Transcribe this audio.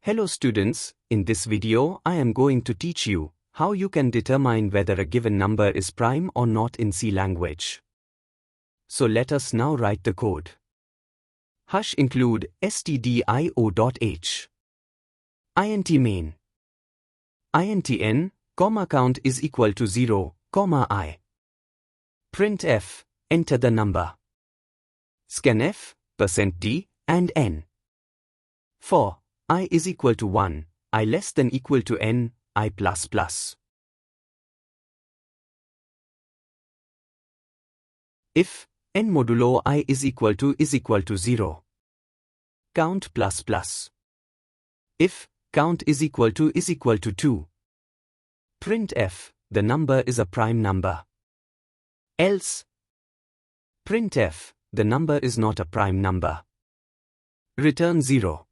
Hello students, in this video I am going to teach you how you can determine whether a given number is prime or not in C language. So let us now write the code. Hash include stdio.h. int main. int n, count is equal to 0, I. Printf, enter the number. Scanf, %d, and n. For I is equal to 1, I less than equal to n, I plus plus. If n modulo I is equal to 0. Count plus plus. If count is equal to 2. Printf, the number is a prime number. Else printf, the number is not a prime number. Return 0.